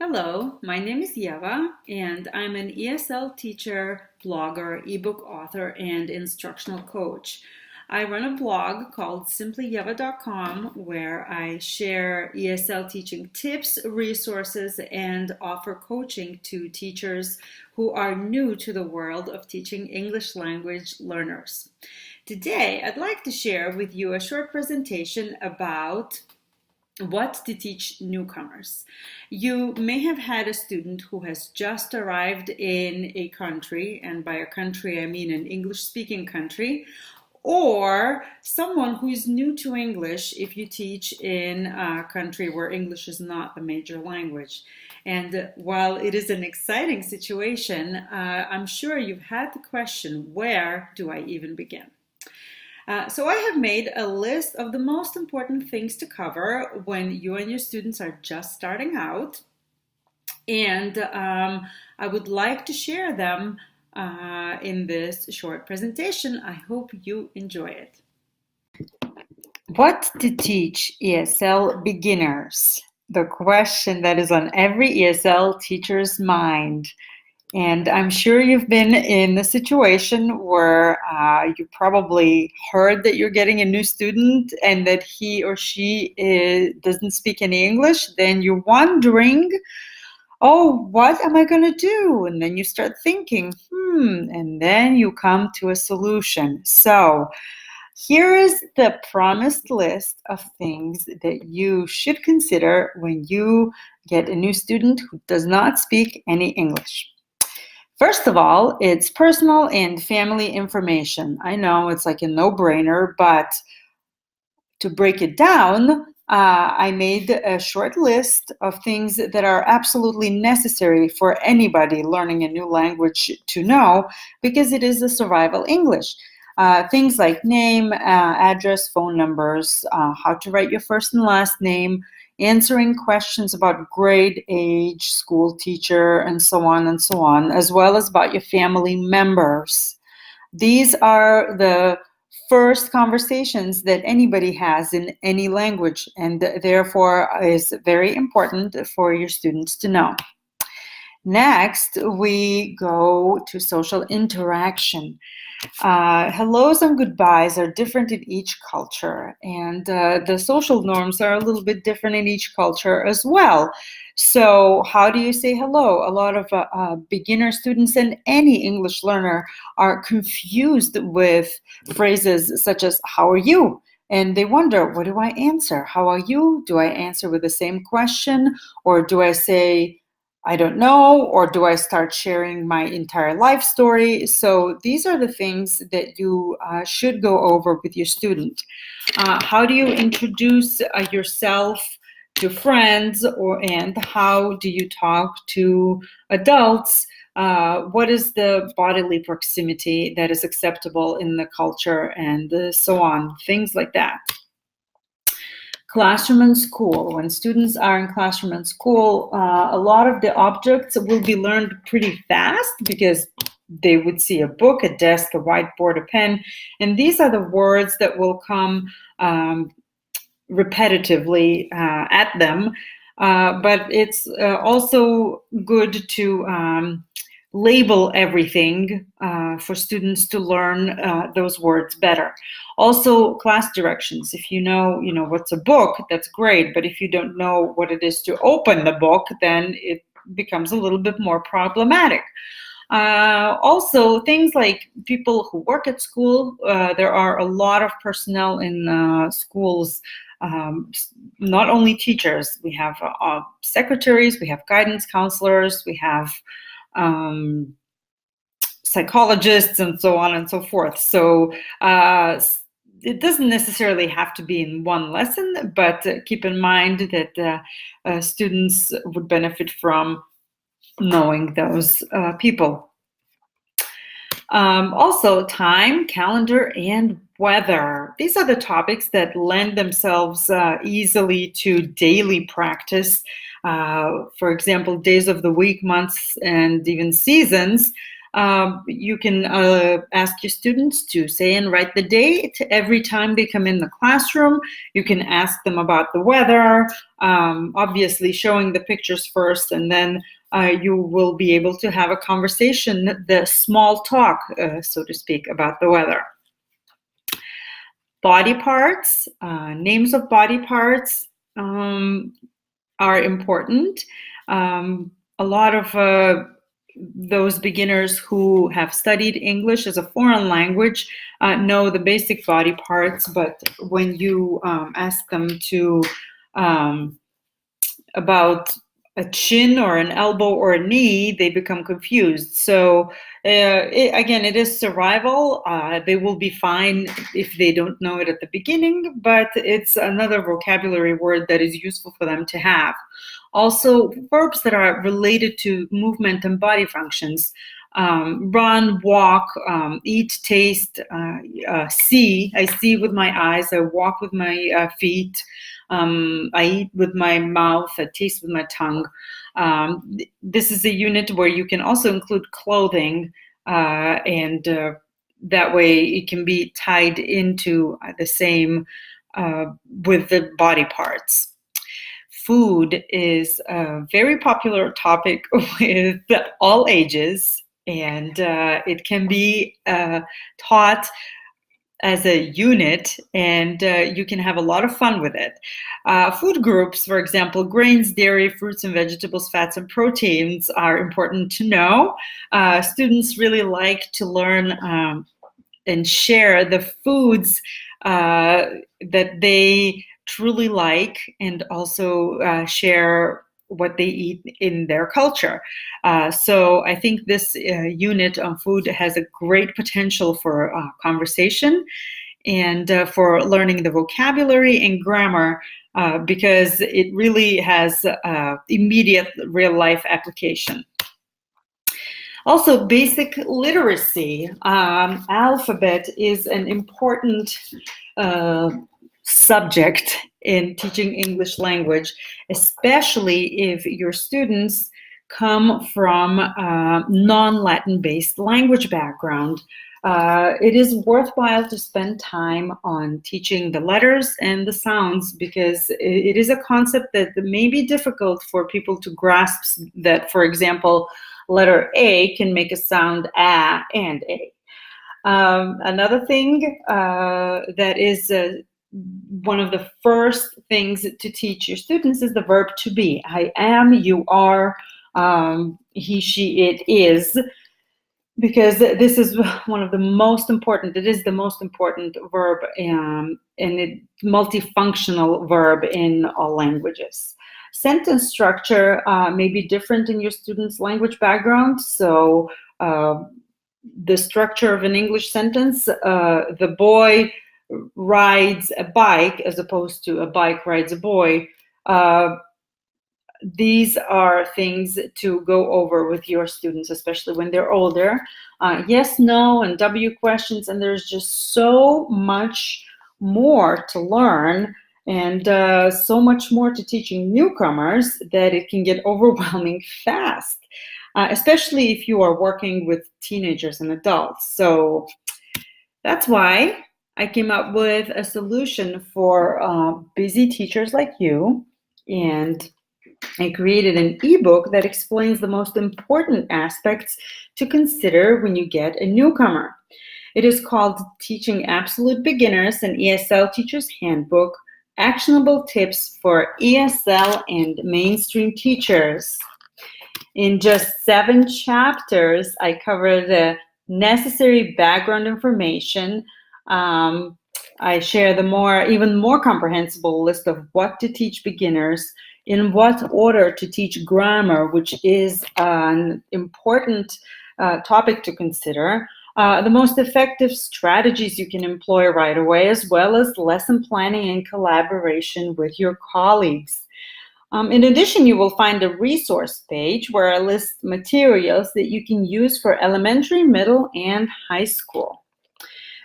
Hello, my name is Yeva, and I'm an ESL teacher, blogger, ebook author, and instructional coach. I run a blog called simplyyeva.com where I share ESL teaching tips, resources, and offer coaching to teachers who are new to the world of teaching English language learners. Today, I'd like to share with you a short presentation about what to teach newcomers. You may have had a student who has just arrived in a country, and by a country I mean an English-speaking country, or someone who is new to English if you teach in a country where English is not the major language. And while it is an exciting situation, I'm sure you've had the question, where do I even begin? So I have made a list of the most important things to cover when you and your students are just starting out. And I would like to share them in this short presentation. I hope you enjoy it. What to teach ESL beginners? The question that is on every ESL teacher's mind. And I'm sure you've been in a situation where you probably heard that you're getting a new student and that he or she doesn't speak any English. Then you're wondering, oh, what am I going to do? And then you start thinking, and then you come to a solution. So here is the promised list of things that you should consider when you get a new student who does not speak any English. First of all, it's personal and family information. I know it's like a no-brainer, but to break it down, I made a short list of things that are absolutely necessary for anybody learning a new language to know, because it is a survival English. Things like name, address, phone numbers, how to write your first and last name, answering questions about grade, age, school teacher, and so on, as well as about your family members. These are the first conversations that anybody has in any language, and therefore is very important for your students to know. Next, we go to social interaction. Hellos and goodbyes are different in each culture, and the social norms are a little bit different in each culture as well. So how do you say hello? A lot of beginner students and any English learner are confused with phrases such as, how are you? And they wonder, what do I answer? How are you? Do I answer with the same question? Or do I say, I don't know, or do I start sharing my entire life story? So these are the things that you should go over with your student. How do you introduce yourself to friends, and how do you talk to adults? What is the bodily proximity that is acceptable in the culture, and so on, things like that. Classroom and school. When students are in classroom and school, a lot of the objects will be learned pretty fast because they would see a book, a desk, a whiteboard, a pen, and these are the words that will come repetitively at them. But it's also good to label everything for students to learn those words better. Also, class directions. If you know what's a book, that's great. But if you don't know what it is to open the book, then it becomes a little bit more problematic. Also, things like people who work at school. There are a lot of personnel in schools. Not only teachers. We have secretaries. We have guidance counselors. We have psychologists, and so on and so forth. So it doesn't necessarily have to be in one lesson, but keep in mind that students would benefit from knowing those people. Also, time, calendar, and weather. These are the topics that lend themselves easily to daily practice. For example, days of the week, months, and even seasons. You can ask your students to say and write the date every time they come in the classroom. You can ask them about the weather, obviously showing the pictures first, and then you will be able to have a conversation, the small talk, so to speak, about the weather. Body parts, names of body parts are important. A lot of those beginners who have studied English as a foreign language know the basic body parts, but when you ask them to about a chin or an elbow or a knee, they become confused. So again, it is survival. They will be fine if they don't know it at the beginning, but it's another vocabulary word that is useful for them to have. Also, verbs that are related to movement and body functions. Run, walk, eat, taste, see. I see with my eyes, I walk with my feet. I eat with my mouth, I taste with my tongue. This is a unit where you can also include clothing, and that way it can be tied into the same with the body parts. Food is a very popular topic with all ages, and it can be taught as a unit, and you can have a lot of fun with it. Food groups, for example, grains, dairy, fruits and vegetables, fats and proteins are important to know. Students really like to learn and share the foods that they truly like, and also share what they eat in their culture. So I think this unit on food has a great potential for conversation and for learning the vocabulary and grammar, because it really has immediate real-life application. Also, basic literacy. Alphabet is an important subject in teaching English language, especially if your students come from a non-Latin based language background. It is worthwhile to spend time on teaching the letters and the sounds, because it is a concept that may be difficult for people to grasp, that, for example, letter A can make a sound A and A. Another thing that is one of the first things to teach your students is the verb to be. I am, you are, he, she, it is, because this is one of the most important, it is the most important verb, and it's multifunctional verb in all languages. Sentence structure may be different in your student's language background. So the structure of an English sentence, the boy rides a bike as opposed to a bike rides a boy. These are things to go over with your students, especially when they're older. Yes, no, and W questions, and there's just so much more to learn, and so much more to teaching newcomers that it can get overwhelming fast, especially if you are working with teenagers and adults. So that's why I came up with a solution for busy teachers like you, and I created an ebook that explains the most important aspects to consider when you get a newcomer. It is called Teaching Absolute Beginners, an ESL Teacher's Handbook, Actionable Tips for ESL and Mainstream Teachers. In just 7 chapters, I cover the necessary background information. I share the even more comprehensible list of what to teach beginners, in what order to teach grammar, which is an important topic to consider, the most effective strategies you can employ right away, as well as lesson planning and collaboration with your colleagues. In addition, you will find a resource page where I list materials that you can use for elementary, middle, and high school.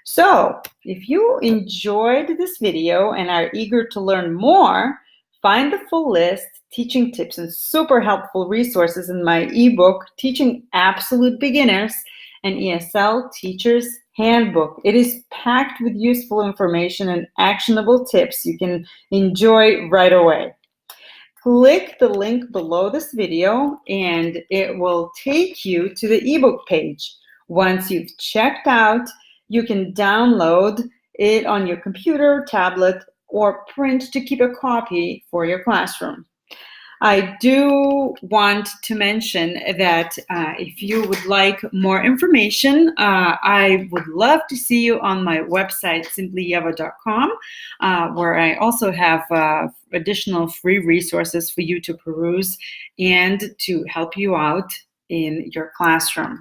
So, if you enjoyed this video and are eager to learn more, find the full list, teaching tips, and super helpful resources in my ebook, Teaching Absolute Beginners, an ESL Teacher's Handbook. It is packed with useful information and actionable tips you can enjoy right away. Click the link below this video and it will take you to the ebook page. Once you've checked out, you can download it on your computer, tablet, or print to keep a copy for your classroom. I do want to mention that if you would like more information, I would love to see you on my website, simplyeva.com, where I also have additional free resources for you to peruse and to help you out in your classroom.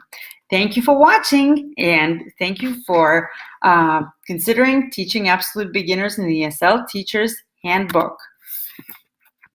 Thank you for watching, and thank you for considering teaching absolute beginners in the ESL Teacher's Handbook.